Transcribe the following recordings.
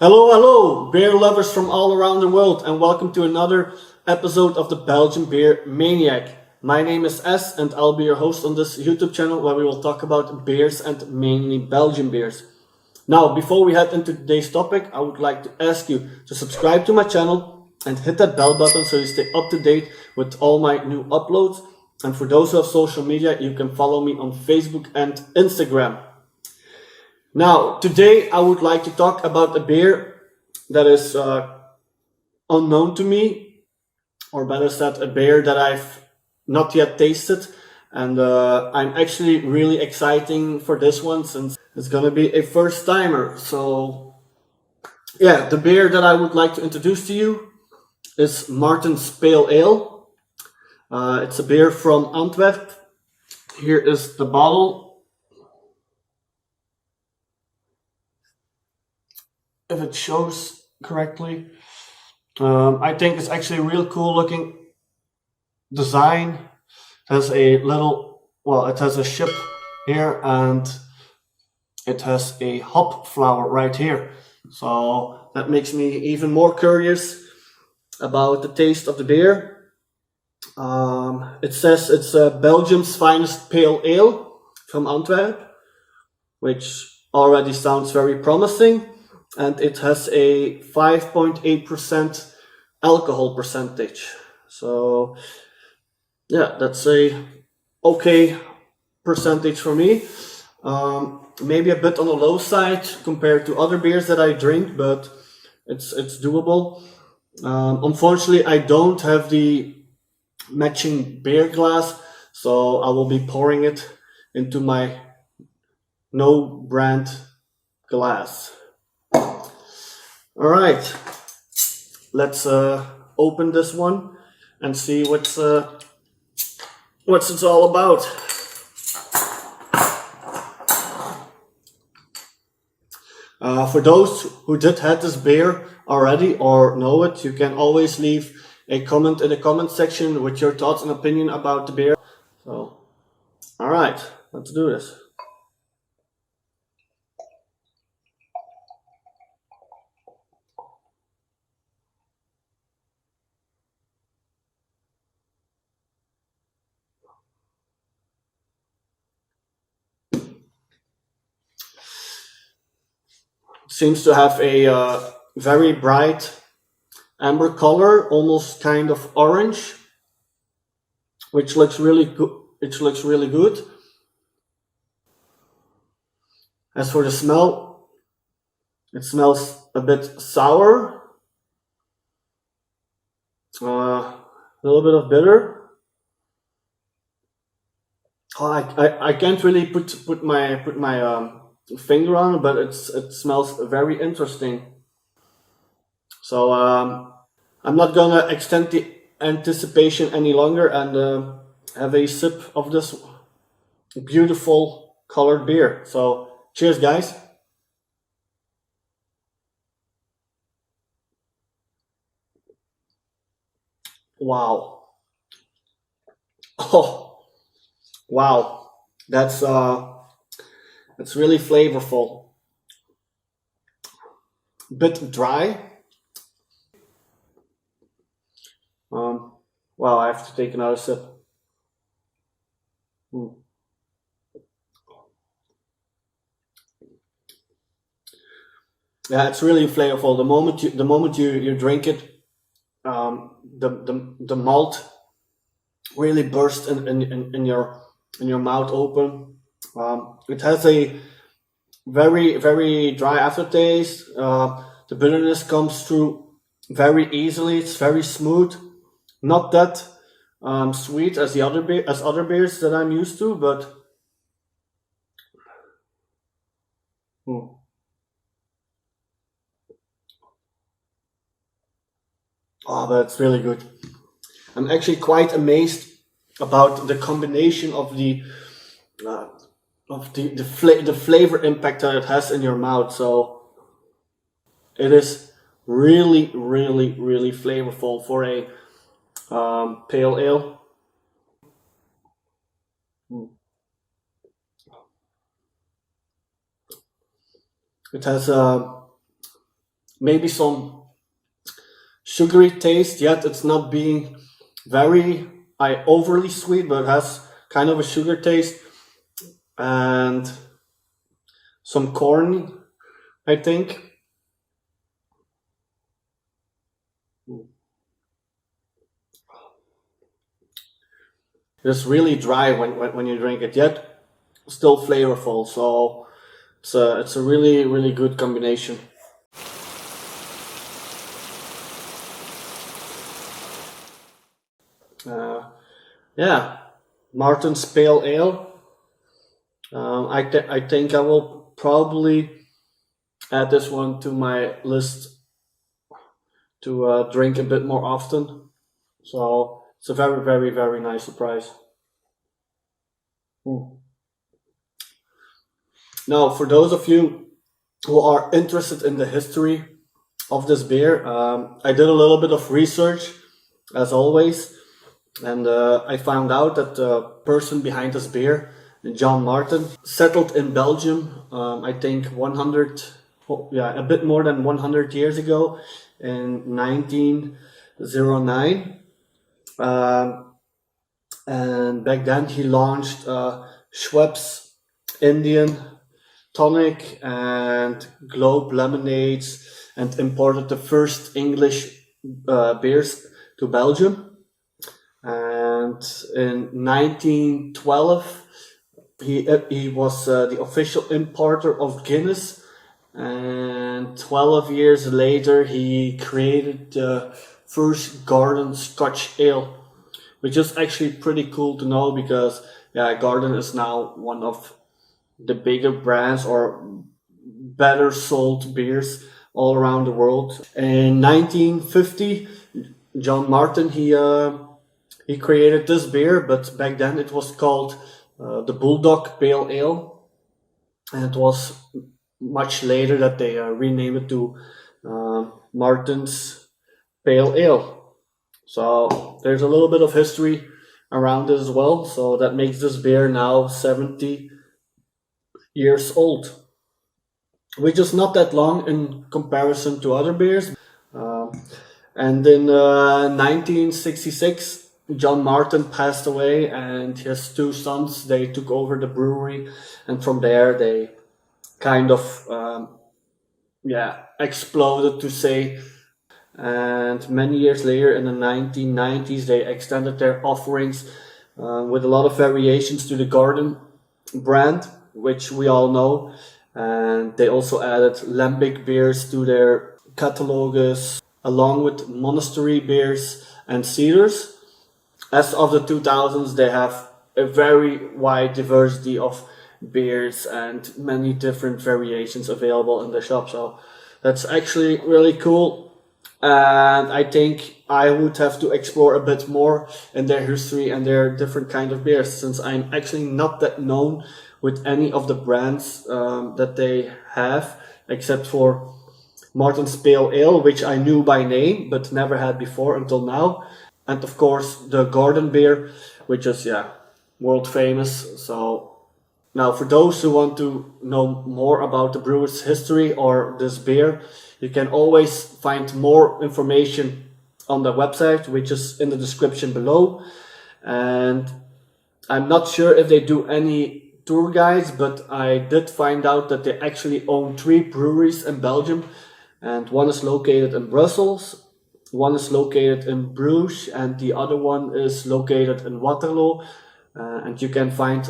Hello, hello, beer lovers from all around the world, and welcome to another episode of the Belgian Beer Maniac. My name is S, and I'll be your host on this YouTube channel where we will talk about beers and mainly Belgian beers. Now, before we head into today's topic, I would like to ask you to subscribe to my channel and hit that bell button so you stay up to date with all my new uploads. And for those who have social media, you can follow me on Facebook and Instagram. Now, today I would like to talk about a beer that is unknown to me, or better said, a beer that I've not yet tasted, and I'm actually really excited for this one since it's gonna be a first timer. So, yeah, the beer that I would like to introduce to you is Martin's Pale Ale. It's a beer from Antwerp. Here is the bottle. If it shows correctly. I think it's actually a real cool looking design. It has a little, it has a ship here and it has a hop flower right here. So that makes me even more curious about the taste of the beer. It says it's Belgium's finest pale ale from Antwerp, which already sounds very promising. And it has a 5.8% alcohol percentage. So yeah, that's a okay percentage for me. Maybe a bit on the low side compared to other beers that I drink, but it's doable. Unfortunately, I don't have the matching beer glass, so I will be pouring it into my no brand glass. All right, let's open this one and see what's it's all about. For those who did have this beer already or know it, you can always leave a comment in the comment section with your thoughts and opinion about the beer. So, all right, let's do this. Seems to have a very bright amber color, almost kind of orange, which looks really good. As for the smell, it smells a bit sour, a little bit of bitter. I can't really put my finger on it, but it smells very interesting. So I'm not gonna extend the anticipation any longer and have a sip of this beautiful colored beer. So cheers, guys. Wow. Oh, wow. That's really flavorful. Bit dry. Wow, I have to take another sip. Yeah, it's really flavorful. The moment you drink it, the malt really bursts in your mouth open. It has a very, very dry aftertaste. The bitterness comes through very easily. It's very smooth, not that sweet as other beers that I'm used to, but but it's really good. I'm actually quite amazed about the combination of the flavor impact that it has in your mouth. So it is really, really, really flavorful for a pale ale. It has maybe some sugary taste, yet it's not being very overly sweet, but it has kind of a sugar taste and some corn, I think. It's really dry when you drink it, yet still flavorful. So it's a really, really good combination. Yeah, Martin's Pale Ale. I think I will probably add this one to my list to drink a bit more often. So it's a very, very, very nice surprise. Now, for those of you who are interested in the history of this beer, I did a little bit of research, as always, and I found out that the person behind this beer, John Martin, settled in Belgium, I think 100, a bit more than 100 years ago, in 1909. And back then he launched Schweppes Indian Tonic and Globe Lemonades and imported the first English beers to Belgium. And in 1912 he was the official importer of Guinness, and 12 years later he created the first garden Scotch ale, which is actually pretty cool to know because Garden is now one of the bigger brands or better sold beers all around the world. In 1950, John Martin he created this beer, but back then it was called the Bulldog Pale Ale, and it was much later that they renamed it to Martin's Pale Ale. So there's a little bit of history around it as well. So that makes this beer now 70 years old, which is not that long in comparison to other beers. And in 1966, John Martin passed away, and his two sons, they took over the brewery, and from there they kind of exploded, to say. And many years later, in the 1990s, they extended their offerings with a lot of variations to the Garden brand, which we all know. And they also added lambic beers to their catalogs, along with monastery beers and ciders. As of the 2000s, they have a very wide diversity of beers and many different variations available in the shop. So that's actually really cool. And I think I would have to explore a bit more in their history and their different kind of beers, since I'm actually not that known with any of the brands that they have, except for Martin's Pale Ale, which I knew by name but never had before until now, and of course the Garden beer, which is world famous. So now, for those who want to know more about the brewer's history or this beer, you can always find more information on the website, which is in the description below. And I'm not sure if they do any tour guides, but I did find out that they actually own 3 breweries in Belgium. And one is located in Brussels, one is located in Bruges, and the other one is located in Waterloo. And you can find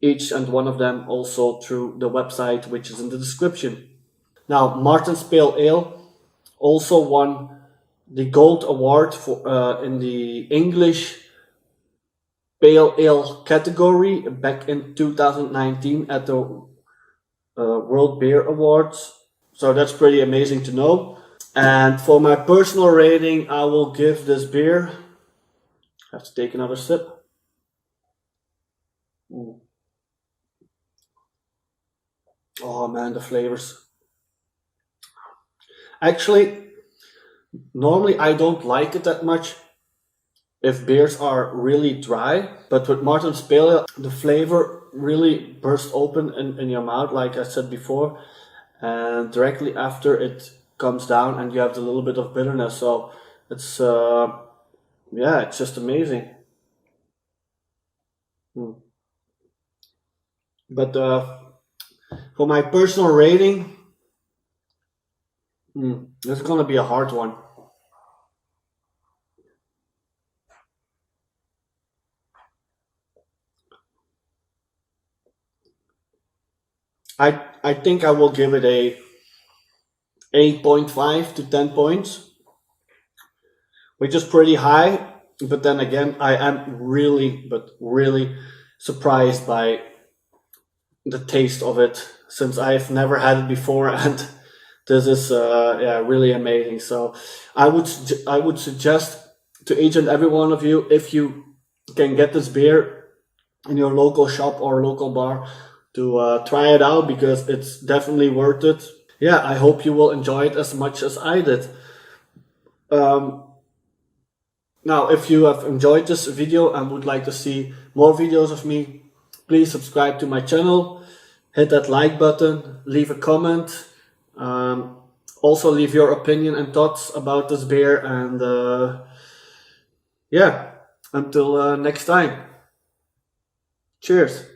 each and one of them also through the website, which is in the description. Now, Martin's Pale Ale also won the Gold Award for in the English Pale Ale category back in 2019 at the World Beer Awards. So that's pretty amazing to know. And for my personal rating, I will give this beer, I have to take another sip. Oh man, the flavors. Actually, normally I don't like it that much if beers are really dry, but with Martin's Pale Ale, the flavor really bursts open in your mouth, like I said before, and directly after it comes down and you have the little bit of bitterness. So it's yeah, it's just amazing. Mm. But for my personal rating, this is gonna be a hard one. I think I will give it a 8.5 to 10 points, which is pretty high. But then again, I am really, but really surprised by the taste of it, since I've never had it before, and this is yeah, really amazing. So I would suggest to each and every one of you, if you can get this beer in your local shop or local bar, to try it out, because it's definitely worth it. Yeah, I hope you will enjoy it as much as I did. Um, Now, if you have enjoyed this video and would like to see more videos of me, please subscribe to my channel, hit that like button, leave a comment. Also leave your opinion and thoughts about this beer, and yeah, until next time. Cheers.